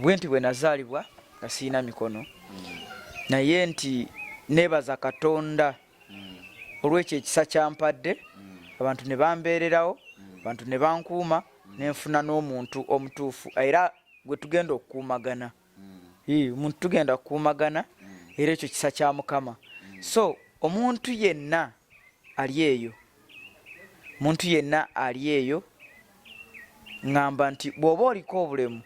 bwenti bwe nazaalibwa nga siina mikono naye nti nebaza Katonda olw'ekyo ekisa kyampadde abantu ne bambeererawo abantu ne bankuuma nenfuna n'omuntu omutuufu era gwe tugenda okukuumagana omuntu tugenda kukuumagana era ekyo kisa kya Mukama. So omuntu yenna ali eyo ngamba nti bw'oba oliko obulemu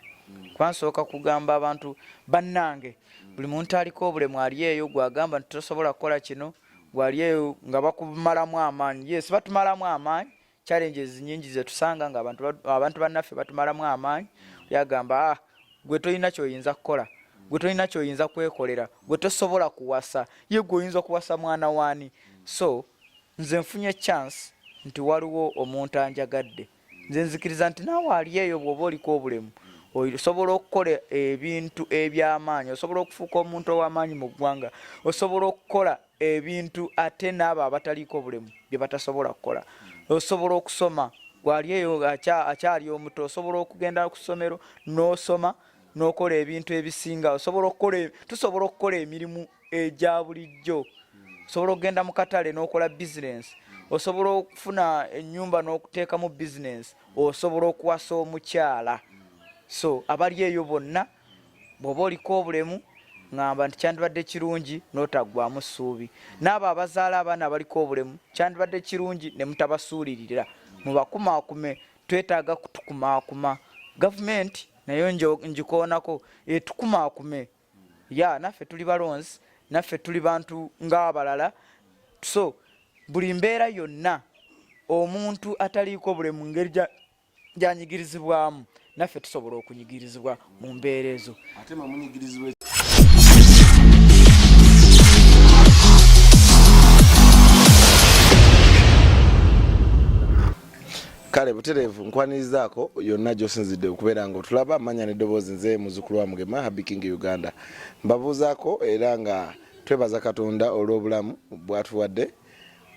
kwansooka kugamba abantu bannange buli muntu aliko obulemu ali eyo gwagamba nti tosobola kukola kino gwali eyo nga bakumalamu amaanyi. Yes, batumalamu amaanyi, challenges nyingi zetusanga nga abantu bannaffe batumalamu amaanyi yagamba gwe tolina kyoyinza kukola, gwe tolina kyoyinza kwekolera, gwe tosobola kuwasa, ye gwe oyinza kuwasa mwana waani. So nze nfunye chance nti waliwo omuntu anjagadde, nze nzikiriza nti naawe ali eyo bw'oba oliko obulemu osobola okukola ebintu eby'amaanyi, osobola okufuuka omuntu ow'amaanyi mu ggwanga, osobola okukola ebintu ate n'abo abataliiko obulemu bye batasobola kukola, osobola okusoma gwali eyo akyali omuto, osobola okugenda ku ssomero n'osoma n'okola ebintu ebisinga, tusobola okukola emirimu egya bulijjo, osobola okugenda mu katale n'okola bizinensi, osobola okufuna ennyumba n'okuteekamu bizinensi, osobola okuwasa omukyala. So abali eyo bonna bw'oba oliko obulemu ngamba nti kyandibadde kirungi n'otaggwamu ssuubi. N'abo abazaala abaana abaliko obulemu kyandibadde kirungi ne mutabasuulirira, mubakumaakume. Twetaaga kutukumaakuma. Gavumenti nayo njikoonako tukumaakume. Naffe tuli balonzi, naffe tuli bantu ng'abalala. So buli mbeera yonna omuntu ataliiko obulemu ngeri gyanyigirizibwamu naffe tusobola okunyigirizibwa mu mbeera ezo. Ate mamunyigirizibwa kale butereevu nkwanirizaako yonna gy'osinzidde okubeera nga otulaba. Amanya n'eddoboozi nze muzzukulu wa Mugema Happy King Uganda. Mbabuuzaako era nga twebaza Katonda olw'obulamu bw'atuwadde.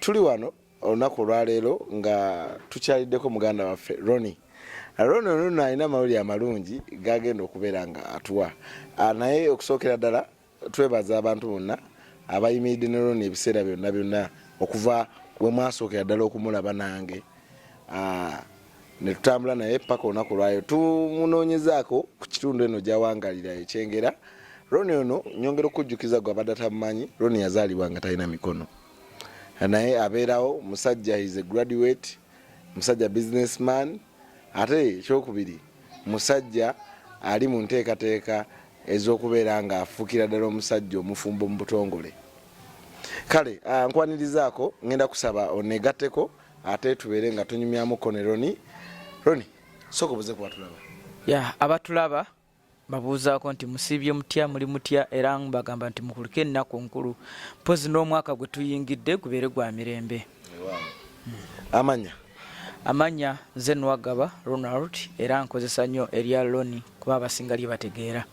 Tuli wano olunaku olwaleero nga tukyaliddeko muganda waffe Ronnie. Ronnie ono alina amawulire amalungi gagenda okubeera nga atuwa. Naye okusookera ddala twebaza abantu bonna abayimiridde ne Ronnie ebiseera byonna okuva we mwasookera ddala okumulaba nange. Ne tutambula naye paka olunaku lwayo tumunoonyezaako ku kitundu eno gy'awangalira ekyengera. Ronnie ono nyongera okujjukiza gwe abadde tamumanyi, Ronnie yazaalibwa nga talina mikono. Naye abeerawo musajja, is a graduate, musajja businessman, ate ekyokubiri musajja ali mu nteekateeka ez'okubeera nga afuukira ddala omusajja omufumbo mu butongole. Kale nkwanirizaako ngenda kusaba oneegatteko ate tubeere nga tunyumyamuko ne Ronnie. Ronnie, sooka obuze ku batulaba. Abatulaba babuuzaako nti musiibye mutya, muli mutya, era mbagamba nti mukulike ennaku nkulu, mpozi n'omwaka gwe tuyingidde gubeere gwa mirembe. Amanya nze Nwagaba Ronald era nkozesa nnyo erya Ronnie kuba abasinga lye bategeera.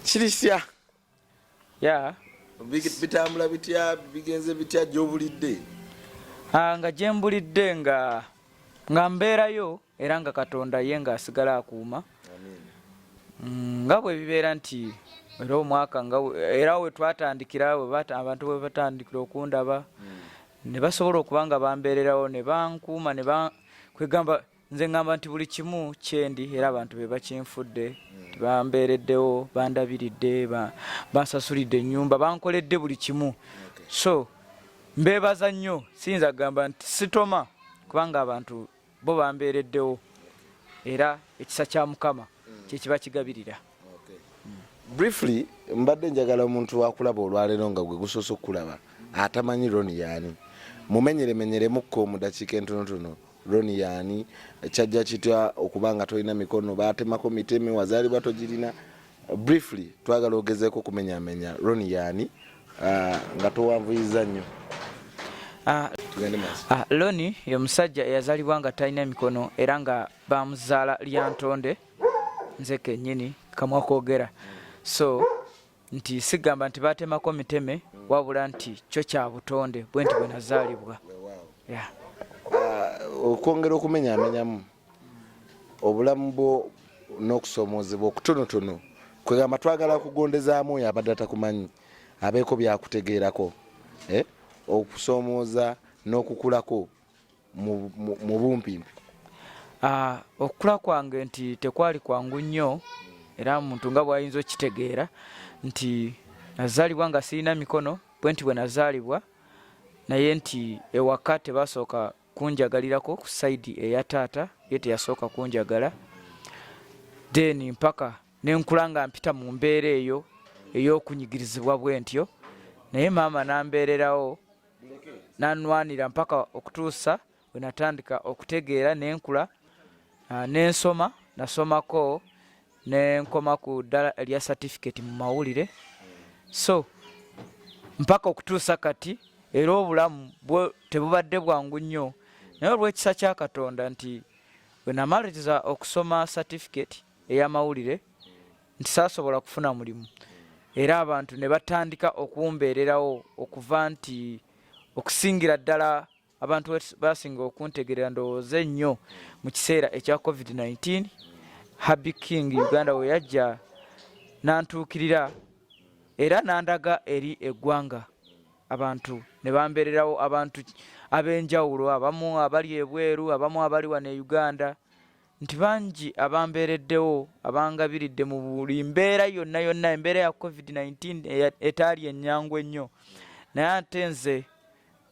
Kirisya bitambula bitya, bigenze bitya gy'obulidde? Nga gye mbulidde nga mbeerayo era nga Katonda ye ng'asigala akuuma. Nga bwe bibeera nti era omwaka era we twatandikira abantu bwe batandikira okundaba ne basobola okuba nga bambeererawo ne bankuuma kwegamba nze ngamba nti buli kimu kyendi era abantu be bakinfudde, bambeereddewo, bandabiridde, bansasulidde ennyumba, bankoledde buli kimu. So mbeebaza nnyo, siyinza kugamba nti sitoma kubanga abantu bo bambeereddewo era ekisa kya Mukama kye kiba kigabirira. Briefly mbadde njagala omuntu wakulaba olwaleero nga gwe gusoose okulaba atamanyi Ronnie yaani, mumenyeremenyeremukko mu dakiika entonotono. Ronnie yaani, kyajja kitya okuba nga tolina mikono, baatemako miteme, wazaalibwa togirina? Briefly twagala ogezeeko okumenyaamenya Ronnie yaani nga towanvuyiza nnyo. Ronnie ye musajja eyazaalibwa nga talina mikono era nga bamuzaala lyantonde nze kennyini kamwa koogera. So nti sigamba nti baatemako miteme wabula nti kyo kya butonde bwe nti bwe nazaalibwa. Okwongera okumenyaamenyamu obulamu bwo n'okusomoozebwa okutonotono kwegamba twagala kugondezaamu oyo abadde atakumanyi abeeko byakutegeerako okusoomooza n'okukulako mu bumpimpi. Okukula kwange nti tekwali kwangu nnyo era omuntu nga bw'ayinza okitegeera nti nazaalibwa nga sirina mikono bwe nti bwe nazaalibwa naye nti ewaka tebasooka kunjagalirako ku sayidi eya taata ye teyasooka kunjagala then mpaka nenkula nga mpita mu mbeera eyo ey'okunyigirizibwa bwe ntyo naye maama nambeererawo nanwanira mpaka okutuusa bwe natandika okutegeera nenkula nensoma nasomako nenkoma ku ddala erya certificate mu mawulire so mpaka okutuusa kati era obulamu tebubadde bwangu nnyo naye olw'ekisa kya Katonda nti bwe namaliriza okusoma certificate ey'amawulire nti saasobola kufuna mulimu era abantu ne batandika okumbeererawo okuva nti okusingira ddala abantu basinga okuntegerera ndowooza ennyo mu kiseera ekya COVID-19 Happy King Uganda we yajja nantuukirira era nandaga eri eggwanga abantu ne bambeererawo abantu ab'enjawulo abamu abali ebweru abamu abali wano e Uganda nti bangi abambeereddewo abangabiridde mu buli mbeera yonna embeera ya COVID-19 etaali ennyangu ennyo naye ate nze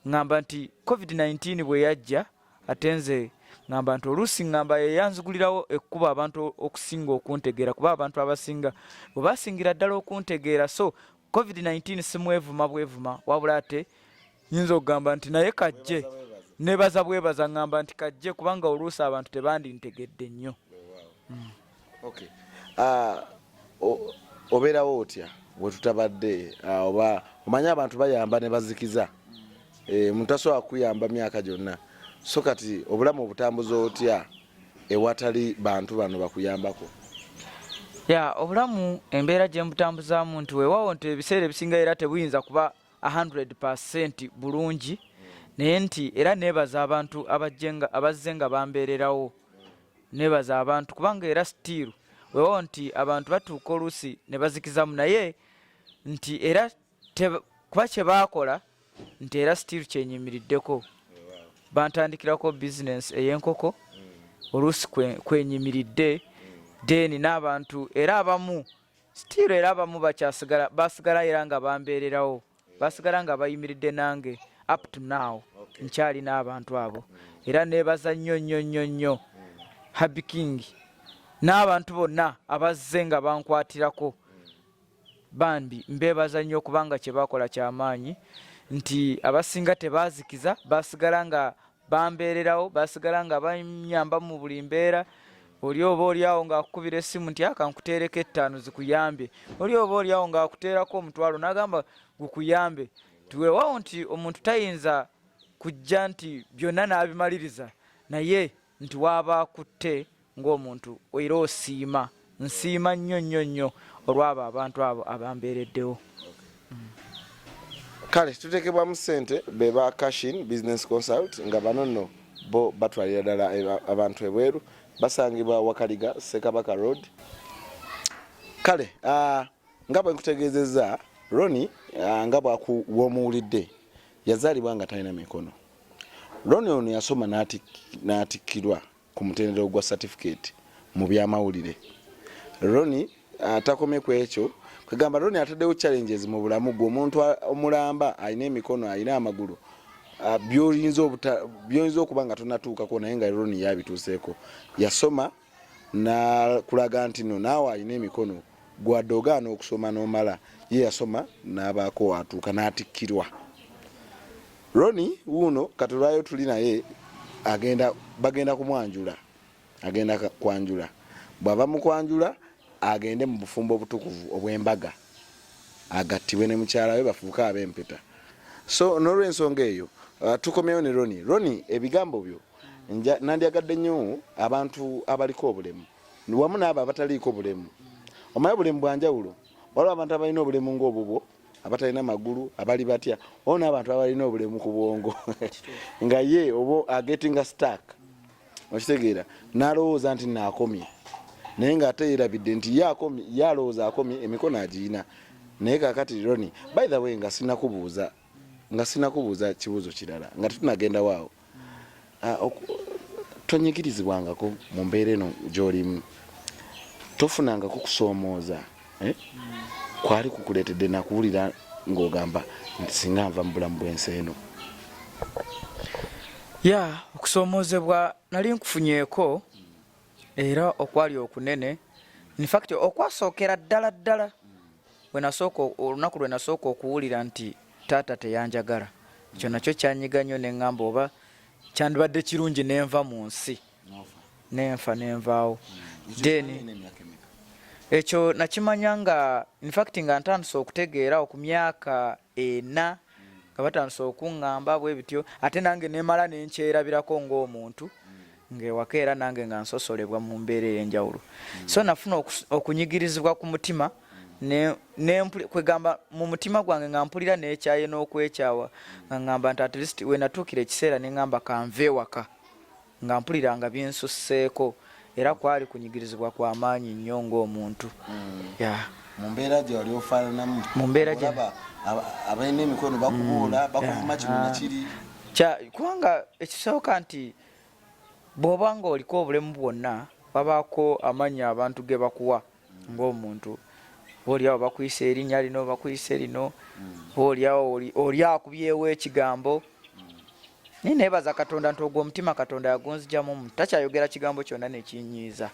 ngamba nti COVID-19 bwe yajja ate nze ngamba nti oluusi ngamba yeyanzigulirawo ekkuba abantu okusinga okuntegeera kuba abantu abasinga bwe basingira ddala okuntegeera so COVID-19 simwevuma bwevuma wabula ate nyinza okugamba nti naye kajje nebaza bwebaza ngamba nti kajje kubanga oluusi abantu tebandintegedde nnyo. Okay. Obeerawo otya bwe tutabadde oba omanye abantu bayamba ne bazikiza omuntu asobola kuyamba myaka gyonna so kati obulamu obutambuza otya ewatali bantu bano bakuyambako? Obulamu embeera gye mbutambuzaamu nti weewaawo nti ebiseera ebisinga era tebuyinza kuba 100% bulungi naye nti era neebaza abantu abazze nga bambeererawo neebaza abantu kubanga era still weewaawo nti abantu batuuka oluusi ne bazikizamu naye nti era kuba kye baakola nti era still kyenyimiriddeko bantandikirako bizinesi ey'enkoko oluusi kwenyimiridde deni n'abantu era abamu still era abamu basigala era nga bambeererawo basigala nga bayimiridde nange up to now nkyali n'abantu abo era neebaza nnyo Happy King n'abantu bonna abazze nga bankwatirako bambi mbeebaza nnyo kubanga kye bakola ky'amaanyi nti abasinga tebazikiza basigala nga bambeererawo basigala nga banyamba mu buli mbeera oli oba oliawo ng'akukubira essimu nti akankuteereko 5 zikuyambe oli oba oliawo ng'akuteerako omutwalo n'agamba gukuyambe tiweewaawo nti omuntu tayinza kujja nti byonna n'abimaliriza naye nti waaba akutte ng'omuntu era osiima nsiima nnyo olw'abo abantu abo abambeereddewo. Kale tutekebwamu ssente beba Cashin Business Consult nga bano nno bo batwalira ddala abantu ebweru basangibwa Wakaliga Sekabaka Road. Kale nga bwe nkutegeezezza Ronnie nga bwakuwomuwulidde yazaalibwa nga talina mikono. Ronnie ono yasoma n'atikkirwa ku mutendera gwa certificate mu byamawulire. Ronnie atakomye ku ekyo kagamba Ronnie ataddewo challenges mu bulamu gwo omuntu omulamba alina emikono alina amagulu by'oyinza okuba nga tonatuukako naye nga Ronnie yabituuseeko yasoma nakulaga nti no naawe alina emikono gwadde ogaana okusoma n'omala ye yasoma n'abaako watuuka n'atikkirwa. Ronnie wuuno katulwayo tuli naye bagenda kumwanjula agenda kwanjula bw'ava mu kwanjula agende mu bufumbo obutukuvu obw'embaga agattibwe ne mukyala we bafuuka ab'empeta. So n'olw'ensonga eyo tukomyewo ne Ronnie ebigambo byo nandyagadde nnyo abantu abaliko obulemu wamu n'abo abataliiko bulemu. Omanyi obulemu bwanjawulo waliwo abantu abalina obulemu ng'obubwo abatalina magulu abali batya waliwo n'abantu abalina obulemu ku bwongo nga ye oba agetinga stuck okitegeera n'alowooza nti naakomye naye ng'ate yeerabidde nti yalowooza akomye emikono agiina naye kaakati Ronnie by the way nga sinakubuuza kibuuzo kirala nga tetunagenda waawo tonyigirizibwangako mu mbeera eno gy'olimu tofunangako kusoomooza kwali kukuleetedde nakuwulira ng'ogamba nti singa nva mu bulamu bw'ensi eno okusoomoozebwa nali nkufunyeeko era okwali okunene in fact okwasookera ddala olunaku lwe nasooka okuwulira nti taata teyanjagala ekyo nakyo kyanyiga nnyo neŋŋamba oba kyandibadde kirungi nenva mu nsi nenvaawo then ekyo nakimanya nga in fact nga ntandise okutegeera ku myaka 4 nga batandise okuŋŋamba bwe bityo ate nange nemala nenkyerabirako ng'omuntu ng'ewaka era nange nga nsosolebwa mu mbeera ey'enjawulo so nafuna okunyigirizibwa ku mutima kwegamba mu mutima gwange nga mpulira n'ekyaye n'okwekyawa nga ŋŋamba nti at least we natuukira ekiseera ne ŋŋamba kanve ewaka nga mpulira nga binsusseeko era kwali kunyigirizibwa kwa maanyi nnyo ng'omuntu mu mbeera gye wali ofaananamu mu mbeera gye abalina emikono bakubuula bakuvuma kino nakiri kubanga ekisooka nti bw'oba nga oliko obulemu bwonna babaako amannya abantu ge bakuwa ng'omuntu ooliawo bakuyisa erinnya lino bakuyisa lino ooliawo oli akubyewo ekigambo naye neebaza katonda nti ogwo omutima katonda yagunzigyamu takyayogera kigambo kyonna nekinyiiza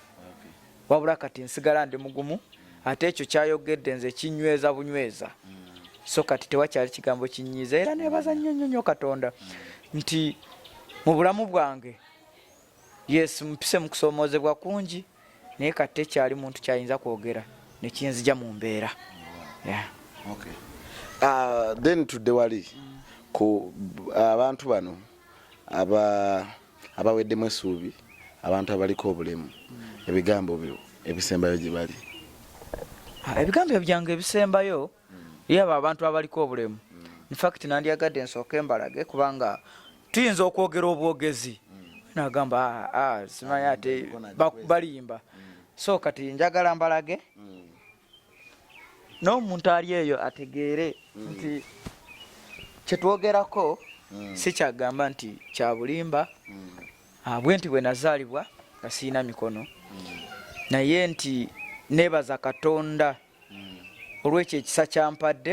wabula kati nsigala ndi mugumu ate ekyo kyayogedde nze kinyweza bunyweza so kati tewakyali kigambo kinyiiza era neebaza nnyo katonda nti mu bulamu bwange yes mpise mu kusoomoozebwa kungi naye kati tekyali muntu kyayinza kwogera nekinzija mu mbeera then tudde wali ku abantu bano abaweddemu essuubi abantu abaliko obulemu ebigambo byo ebisembayo gye bali ebigambo byange ebisembayo yaba abantu abaliko obulemu in fact nandyagadde nsooke embalage kubanga tuyinza okwogera obwogezi nagamba simanyi ate balimba so kati njagala mbalage n'omuntu ali eyo ategeere nti kyetwogerako si kyagamba nti kya bulimba bwe nti bwe nazaalibwa nga siina mikono naye nti neebaza katonda olw'ekyo ekisa kyampadde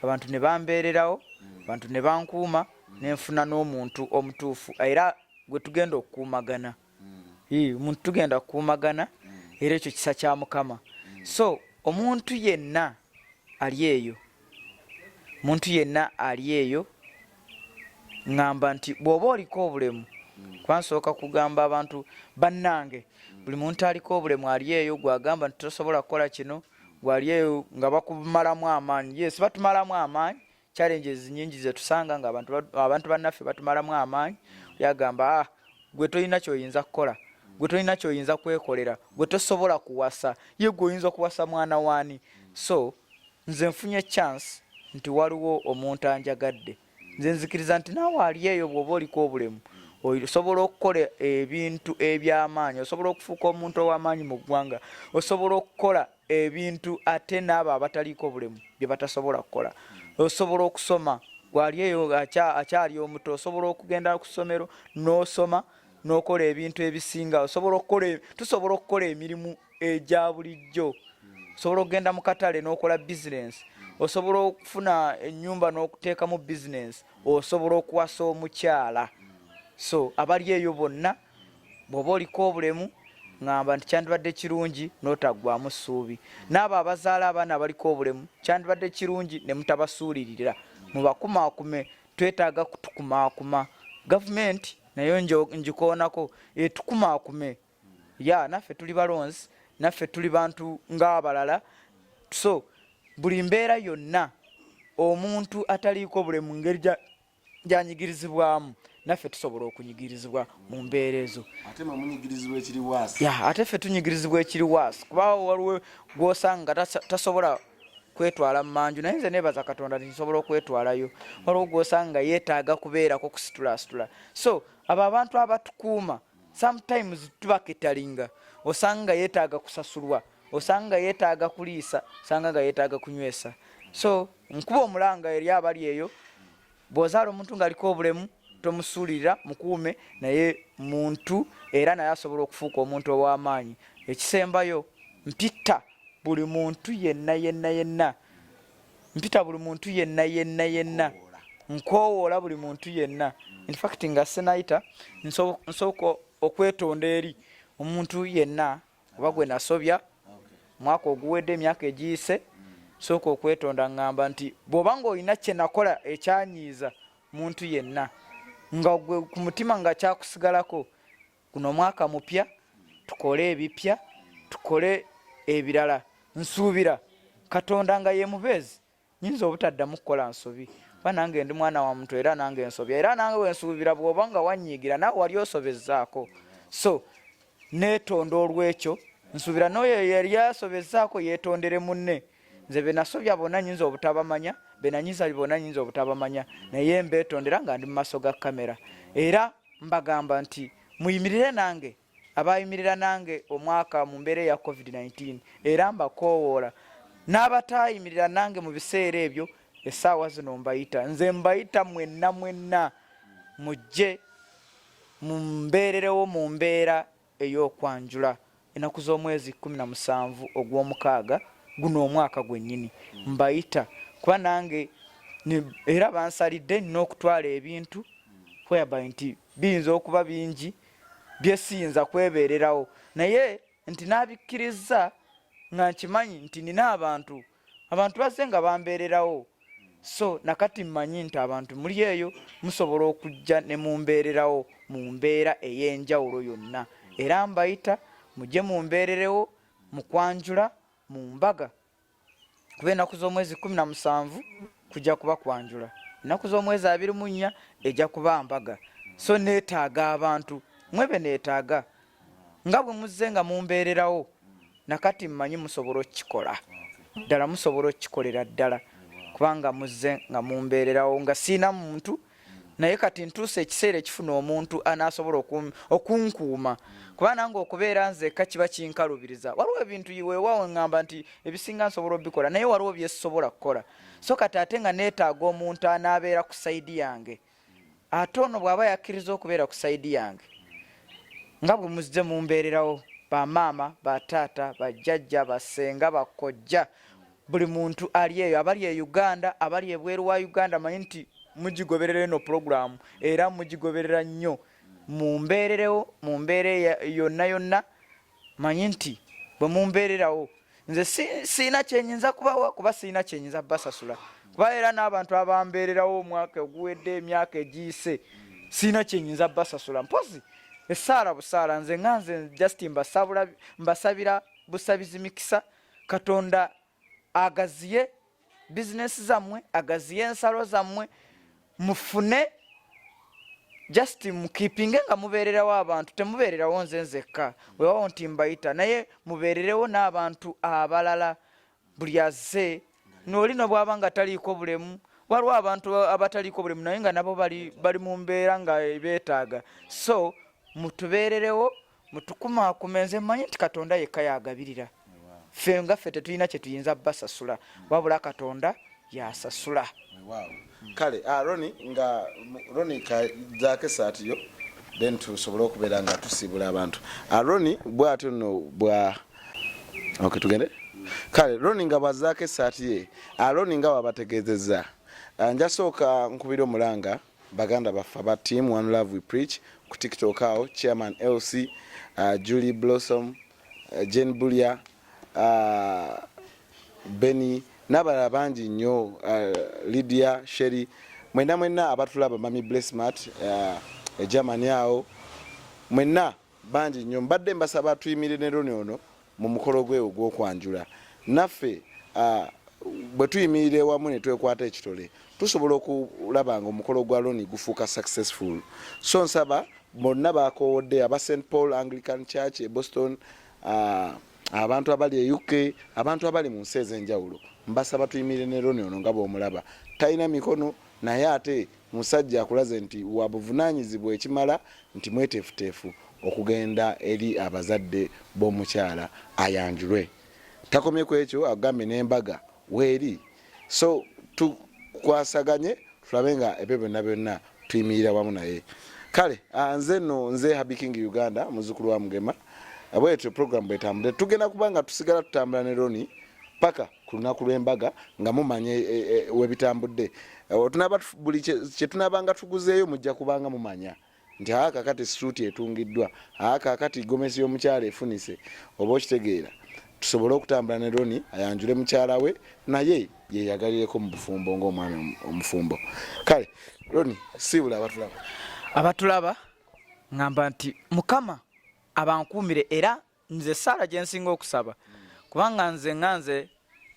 abantu ne bambeererawo abantu ne bankuuma nenfuna n'omuntu omutuufu era gwe tugenda okukuumagana omuntu tugenda kukuumagana era ekyo kisa kya Mukama so omuntu yenna ali eyo ŋŋamba nti bw'oba oliko obulemu kwansooka kugamba abantu bannange buli muntu aliko obulemu ali eyo gwagamba nti tosobola kukola kino gwali eyo nga bakumalamu amaanyi yes batumalamu amaanyi challenges nyingi zetusanga nga abantu bannaffe batumalamu amaanyi yagamba gwe tolina kyoyinza kukola gwe tolina kyoyinza kwekolera gwe tosobola kuwasa ye gwe oyinza okuwasa mwana waani so nze nfunye chance nti waliwo omuntu anjagadde nze nzikiriza nti naawe ali eyo bw'oba oliko obulemu osobola okukola ebintu eby'amaanyi osobola okufuuka omuntu ow'amaanyi mu ggwanga osobola okukola ebintu ate n'abo abataliiko obulemu bye batasobola kukola osobola okusoma gwali eyo akyali omuto osobola okugenda ku ssomero n'osoma n'okola ebintu ebisinga tusobola okukola emirimu egya bulijjo osobola okugenda mu katale n'okola bizinensi osobola okufuna ennyumba n'okuteekamu bizinensi osobola okuwasa omukyala so abali eyo bonna bw'oba oliko obulemu ŋŋamba nti kyandibadde kirungi n'otaggwamu ssuubi n'abo abazaala abaana abaliko obulemu kyandibadde kirungi ne mutabasuulirira mubakumaakume twetaaga kutukumaakuma gavumenti nayo njikoonako etukumaakume naffe tuli balonzi naffe tuli bantu ng'abalala so buli mbeera yonna omuntu ataliiko obulemu ngeri gyanyigirizibwamu naffe tusobola okunyigirizibwa mu mbeera ezo ate ffe tunyigirizibwa ekiri waasi kuba waliwo gw'osanga tasobola kwetwala mu manju naye nze neebaza katonda nsobola okwetwalayo waliwo gw'osanga yeetaaga kubeerako kusitulasitula so abo abantu abatukuuma sometimes tubaketalinga osanga yetaaga kusasulwa, osanga yetaaga kuliisa, osanga yetaaga kunywesa. So nkuba omulanga eri abali eyo, bw'ozaala omuntu ng'aliko obulemu tomusuulirira, mukuume naye muntu era naye asobola okufuuka omuntu ow'amaanyi. Ekisembayo mpita buli muntu yenna, mpita buli muntu yenna, nkoowoola buli muntu yenna. In fact nga senayita nsooka okwetonda eri omuntu yenna oba gwe nasobya mwaka oguwedde emyaka egiyise, sooka okwetonda ngamba nti bw'oba ng'olina kye nakola ekyanyiiza muntu yenna nga gwe ku mutima nga kyakusigalako, guno mwaka mupya tukole ebipya, tukole ebirala. Nsuubira Katonda nga ye mubeezi, nyinza obutaddamu kukola nsobi. Kuba nange ndi mwana wa muntu era nange nsobya, era nange wensuubira bw'oba nga wanyiigira naawe wali osobezzaako. So neetonda olw'ekyo, nsuubira n'oyo yali asobezzaako yeetondere munne. Nze be nasobya bonna nyinza obutabamanya, be nanyiza bonna nyinza obutabamanya, naye mbeetondera nga ndi mu maaso ga kamera. Era mbagamba nti muyimirire nange, abayimirira nange omwaka mu mbeera ya COVID-19, era mbakoowoola n'abataayimirira nange mu biseera ebyo. Essaawa zino mbayita, nze mbayita mwenna mujje mumbeererewo mu mbeera ey'okwanjula ennaku z'omwezi 17 ogw'omukaaga guno omwaka gwennyini. Mbayita kuba nange era bansalidde nina okutwala ebintu whereby nti biyinza okuba bingi bye siyinza kwebeererawo, naye nti nabikkiriza nga nkimanyi nti nina abantu bazze nga bambeererawo. So nakati mmanyi nti abantu muli eyo musobola okujja ne mumbeererawo mu mbeera ey'enjawulo yonna, era mbayita mujje mumbeererewo mu kwanjula mu mbaga, kuba ennaku z'omwezi 17 kujja kuba kwanjula, ennaku z'omwezi 24 ejja kuba mbaga. So neetaaga abantu mwebe neetaaga nga bwe muzze nga mumbeererawo, nakati mmanyi musobola okukikola ddala, musobola okukikolera ddala kubanga muzze nga mumbeererawo nga siina muntu, naye kati ntuuse ekiseera ekifuna omuntu anaasobola okunkuuma, kuba nange okubeera nzekka kiba kinkalubiriza. Waliwo ebintu weewaawo ngamba nti ebisinga nsobola obikola, naye waliwo byesobola kukola. So kati ate nga neetaaga omuntu anaabeera ku sayidi yange, ate ono bw'aba yakkiriza okubeera ku sayidi yange, nga bwe muzze mumbeererawo, bamaama, bataata, bajjajja, basenga, bakojja, buli muntu ali eyo, abali e Uganda, abali ebweru wa Uganda, manyi nti mugigoberera eno programu era mugigoberera nnyo. Mumbeererewo mu mbeera yonna, manyi nti bwe mumbeererawo nze siina kyenyinza kubawa, kuba siina kyenyinza basasula, kuba era n'abantu abambeererawo omwaka oguwedde emyaka egiyise siina kyenyinza basasula. Mpozi essaala busaala, nze nga nze just mbasabira busabizi mikisa, Katonda agaziye bizinesi zammwe, agaziye ensalo zammwe, mufune just mukipinge nga mubeererawo abantu, temubeererawo nze nzekka weewawo nti mbayita, naye mubeererewo n'abantu abalala. Buli azze n'oli no bw'aba nga taliiko bulemu, waliwo abantu abataliiko bulemu naye nga nabo bali mu mbeera nga beetaaga. So mutubeererewo, mutukumaakume. Nze mmanyi nti Katonda yekka yagabirira, ffe nga ffe tetulina kye tuyinza basasula, wabula Katonda yasasula. Kale Ronnie kazaako esaati yo then tusobole okubeera nga tusiibula abantu. Ronnie bw'atyo nno bwa tugende. Kale Ronnie nga bwazaako esaati ye, Ronnie nga wabategeezezza, njasooka nkubira omulanga baganda baffe aba team One Love We Preach ku TikTok awo, Chairman LC, Julie Blossom, Jane Bulia, Benny n'abalala bangi nnyo, Lydia, Sherry, mwenna abatulaba, Mami Blessmart, Germany awo, mwenna bangi nnyo. Mbadde mbasaba tuyimirire ne Ronnie ono mu mukolo gwe ogw'okwanjula. Naffe bwe tuyimirire wamu ne twekwata ekitole, tusobola okulaba nga omukolo gwa Ronnie gufuuka successful. So nsaba bonna bakoowodde, aba St. Paul Anglican Church e Boston, abantu abali e UK, abantu abali mu nsi ez'enjawulo, mbasaba tuyimirire ne Ronnie ono nga bw'omulaba. Talina mikono naye ate musajja akulaze nti wabuvunaanyizibwa ekimala, nti mweteefuteefu. okugenda eri abazadde b'omukyala ayanjulwe. Takomye ku ekyo agambe n'embaga weeri. So tukwasaganye tulabe nga ebyo byonna tuyimirira wamu naye. Kale nze Happy King Uganda muzukulu wa Mugema bwetyo program bwetambule tugenda kubanga tusigala tutambula ne Ronnie paka ku lunaku lw'embaga nga mumanye webitambudde. Tunaba buli kye tunabanga tuguzeeyo mujja kubanga mumanya nti kakati street etungiddwa kakati gomesi y'omukyala efunise oba okitegeera tusobole okutambula ne Ronnie ayanjule mukyala we naye yeyagalireko mu bufumbo ng'omwami omufumbo. Kale Ronnie siibula abatulaba ngamba nti Mukama abankuumire era nze Sara gye nsinga okusaba kubanga nze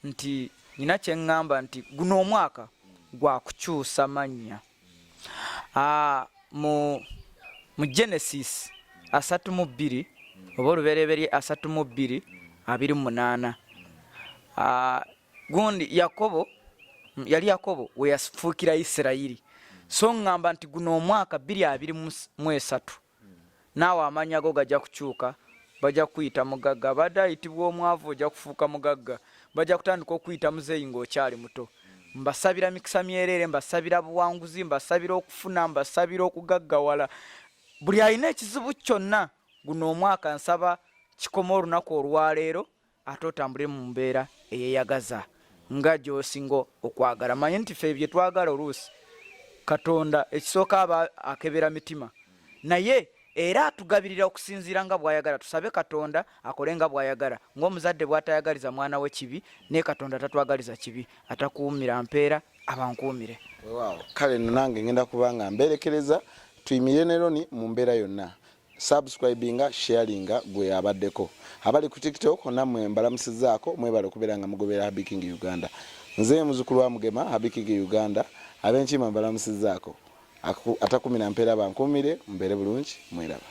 nti nina kye ngamba nti guno omwaka gwa kukyusa mannya. Mu Genesis 32 oba olubereberye 32:28 gundi yali Yakobo we yafuukira Isirayiri. So ngamba nti guno omwaka 2023 naawe amanya go gajja kukyuka, bajja kuyita mugagga, badde ayitibwa omwavu ojja kufuuka mugagga, bajja kutandika okuyita muzeeyi ng'okyali muto. Mbasabira mikisa myerere, mbasabira buwanguzi, mbasabira okufuna, mbasabira okugaggawala. Buli alina ekizibu kyonna guno omwaka nsaba kikoma olunaku olwaleero ate otambule mu mbeera eyeeyagaza nga gy'osinga okwagala. Manye nti ffe bye twagala oluusi Katonda ekisooka aba akebera mitima naye era atugabirira okusinziira nga bw'ayagala. Tusabe Katonda akole nga bw'ayagala. Ng'omuzadde bw'atayagaliza mwana we kibi ne Katonda tatwagaliza kibi, atakuumira mpeera abankuumire. Wow. Kale nange ngenda kubanga mberekereza tuyimirire ne Ronnie mu mbeera yonna. Subscribinga, sharinga gwe abaddeko. Abali ku TikTok namwe mbalamusizaako mwebale okubeera nga mugobera Happy King Uganda. Nze muzukulu wa Mugema Happy King Uganda abenchi mbalamusizaako atakumira mpeera bankuumire mbeere bulungi mweraba.